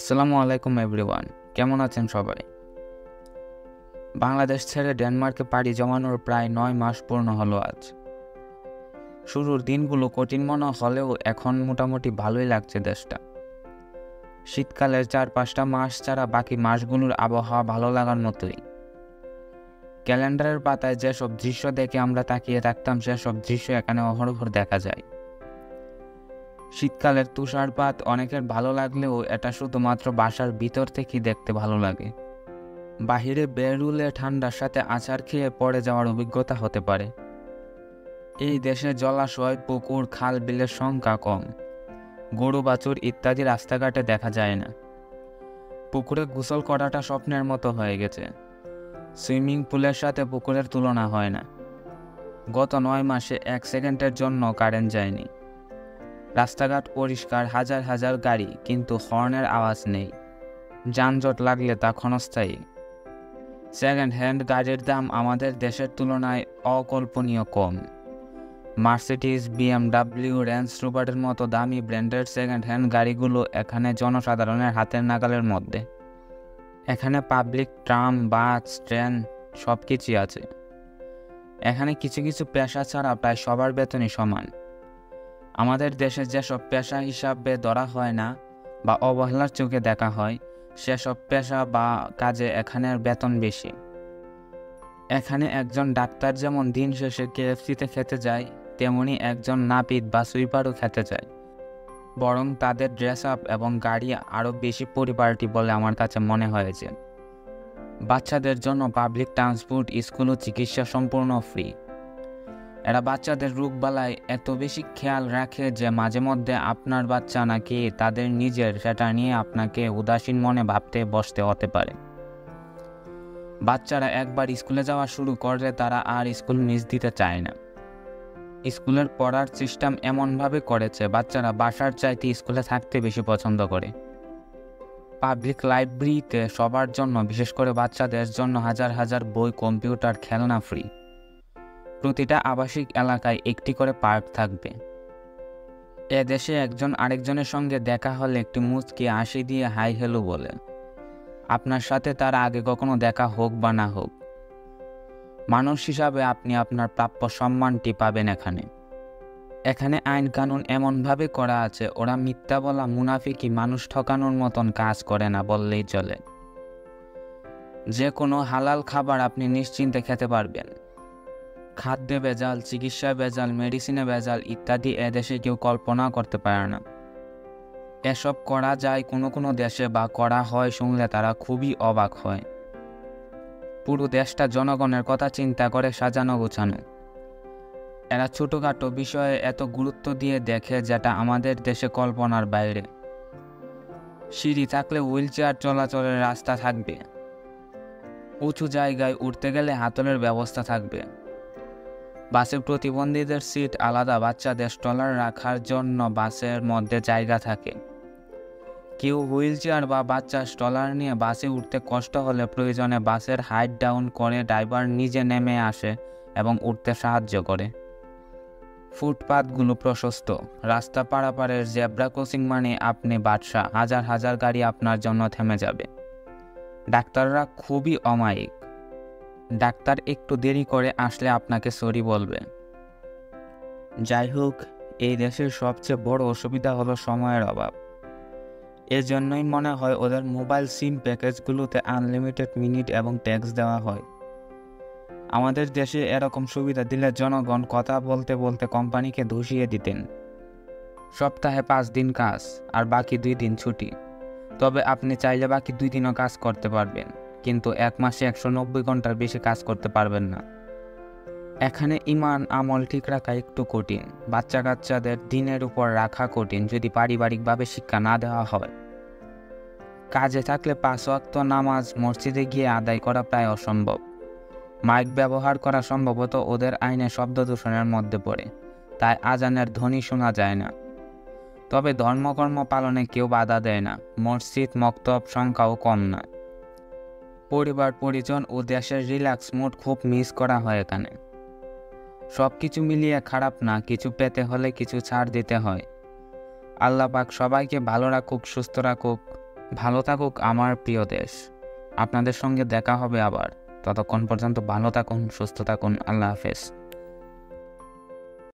আসসালামু আলাইকুম এভরিওয়ান, কেমন আছেন সবাই? বাংলাদেশ ছেড়ে ডেনমার্কে পাড়ি জমানোর প্রায় 9 মাস পূর্ণ হলো আজ। শুরুর দিনগুলো কঠিন মনে হলেও এখন মোটামুটি ভালোই লাগছে দেশটা। শীতকালের 4-5টা মাস ছাড়া বাকি মাসগুলোর আবহাওয়া ভালো লাগার মতোই। ক্যালেন্ডারের পাতায় যেসব দৃশ্য দেখে আমরা তাকিয়ে থাকতাম সেসব দৃশ্য এখানে অহরহ দেখা যায়। শীতকালের তুষারপাত অনেকের ভালো লাগলেও এটা শুধুমাত্র বাসার ভিতর থেকেই দেখতে ভালো লাগে। বাহিরে বেরুলে ঠান্ডার সাথে আচার খেয়ে পড়ে যাওয়ার অভিজ্ঞতা হতে পারে। এই দেশে জলাশয়, পুকুর, খাল বিলের সংখ্যা কম। গরু বাছুর ইত্যাদি রাস্তাঘাটে দেখা যায় না। পুকুরে গোসল করাটা স্বপ্নের মতো হয়ে গেছে। সুইমিং পুলের সাথে পুকুরের তুলনা হয় না। গত 9 মাসে 1 সেকেন্ডের জন্য কারেন্ট যায়নি। রাস্তাঘাট পরিষ্কার, হাজার হাজার গাড়ি, কিন্তু হর্নের আওয়াজ নেই। যানজট লাগলে তা ক্ষণস্থায়ী। সেকেন্ড হ্যান্ড গাড়ির দাম আমাদের দেশের তুলনায় অকল্পনীয় কম। মার্সিডিজ, বিএমডাব্লিউ, রেঞ্জ রোভারের মতো দামি ব্র্যান্ডের সেকেন্ড হ্যান্ড গাড়িগুলো এখানে জনসাধারণের হাতের নাগালের মধ্যে। এখানে পাবলিক ট্রাম, বাস, ট্রেন সব কিছুই আছে। এখানে কিছু কিছু পেশা ছাড়া প্রায় সবার বেতনই সমান। আমাদের দেশে যেসব পেশা হিসাবে ধরা হয় না বা অবহেলার চোখে দেখা হয়, সেসব পেশা বা কাজে এখানের বেতন বেশি। এখানে একজন ডাক্তার যেমন দিন শেষে কেএফসিতে খেতে যায়, তেমনি একজন নাপিত বা সুইপারও খেতে যায়। বরং তাদের ড্রেস আপ এবং গাড়ি আরও বেশি পরিপাটি বলে আমার কাছে মনে হয়েছে। বাচ্চাদের জন্য পাবলিক ট্রান্সপোর্ট, স্কুল ও চিকিৎসা সম্পূর্ণ ফ্রি। এরা বাচ্চাদের রোগবালায় এত বেশি খেয়াল রাখে যে মাঝে মধ্যে আপনার বাচ্চা নাকি তাদের নিজের, সেটা নিয়ে আপনাকে উদাসীন মনে ভাবতে বসতে হতে পারে। বাচ্চারা একবার স্কুলে যাওয়া শুরু করলে তারা আর স্কুল মিস দিতে চায় না। স্কুলের পড়ার সিস্টেম এমনভাবে করেছে, বাচ্চারা বাসার চাইতে স্কুলে থাকতে বেশি পছন্দ করে। পাবলিক লাইব্রেরিতে সবার জন্য, বিশেষ করে বাচ্চাদের জন্য হাজার হাজার বই, কম্পিউটার, খেলনা ফ্রি। প্রতিটা আবাসিক এলাকায় একটি করে পার্ক থাকবে। এদেশে একজন আরেকজনের সঙ্গে দেখা হলে একটি মুচকি হাসি দিয়ে হাই হ্যালো বলে, আপনার সাথে তার আগে কখনো দেখা হোক বা না হোক। মানুষ হিসাবে আপনি আপনার প্রাপ্য সম্মানটি পাবেন এখানে। এখানে আইন কানুন এমনভাবে করা আছে, ওরা মিথ্যা বলা, মুনাফিকি, মানুষ ঠকানোর মতন কাজ করে না বললেই চলে। যে কোনো হালাল খাবার আপনি নিশ্চিন্তে খেতে পারবেন। খাদ্যে ভেজাল, চিকিৎসায় ভেজাল, মেডিসিনে ভেজাল ইত্যাদি এদেশে কেউ কল্পনা করতে পারে না। এসব করা যায় কোনো কোনো দেশে বা করা হয় শুনলে তারা খুবই অবাক হয়। পুরো দেশটা জনগণের কথা চিন্তা করে সাজানো গোছানো। এরা ছোটোখাটো বিষয়ে এত গুরুত্ব দিয়ে দেখে যেটা আমাদের দেশে কল্পনার বাইরে। সিঁড়ি থাকলে হুইল চেয়ার চলাচলের রাস্তা থাকবে। উঁচু জায়গায় উঠতে গেলে হাতলের ব্যবস্থা থাকবে। বাসে প্রতিবন্ধীদের সিট আলাদা, বাচ্চাদের স্টলার রাখার জন্য বাসের মধ্যে জায়গা থাকে। কেউ হুইল চেয়ার বা বাচ্চার স্টলার নিয়ে বাসে উঠতে কষ্ট হলে প্রয়োজনে বাসের হাইট ডাউন করে ড্রাইভার নিজে নেমে আসে এবং উঠতে সাহায্য করে। ফুটপাতগুলো প্রশস্ত। রাস্তা পারাপারের জেব্রা ক্রসিং মানে আপনি বাদশা, হাজার হাজার গাড়ি আপনার জন্য থেমে যাবে। ডাক্তাররা খুবই অমায়িক। ডাক্তার একটু দেরি করে আসলে আপনাকে সরি বলবে। যাই হোক, এই দেশের সবচেয়ে বড় অসুবিধা হলো সময়ের অভাব। এজন্যই মনে হয় ওদের মোবাইল সিম প্যাকেজগুলোতে আনলিমিটেড মিনিট এবং ট্যাক্স দেওয়া হয়। আমাদের দেশে এরকম সুবিধা দিলে জনগণ কথা বলতে বলতে কোম্পানিকে ধসিয়ে দিতেন। সপ্তাহে 5 দিন কাজ আর বাকি 2 দিন ছুটি। তবে আপনি চাইলে বাকি 2 দিনও কাজ করতে পারবেন, কিন্তু 1 মাসে 190 ঘন্টার বেশি কাজ করতে পারবেন না। এখানে ইমান আমল ঠিক রাখা একটু কঠিন। বাচ্চা কাচ্চাদের দিনের উপর রাখা কঠিন যদি পারিবারিকভাবে শিক্ষা না দেওয়া হয়। কাজে থাকলে 5 ওয়াক্ত নামাজ মসজিদে গিয়ে আদায় করা প্রায় অসম্ভব। মাইক ব্যবহার করা সম্ভবত ওদের আইনে শব্দ দূষণের মধ্যে পড়ে, তাই আজানের ধ্বনি শোনা যায় না। তবে ধর্মকর্ম পালনে কেউ বাধা দেয় না। মসজিদ, মক্তব সংখ্যাও কম না। পরিবার, পরিজন ও দেশের রিল্যাক্স মুড খুব মিস করা হয় এখানে। সব কিছু মিলিয়ে খারাপ না, কিছু পেতে হলে কিছু ছাড় দিতে হয়। আল্লাহ পাক সবাইকে ভালো রাখুক, সুস্থ রাখুক। ভালো থাকুক আমার প্রিয় দেশ। আপনাদের সঙ্গে দেখা হবে আবার। ততক্ষণ পর্যন্ত ভালো থাকুন, সুস্থ থাকুন। আল্লাহ হাফেজ।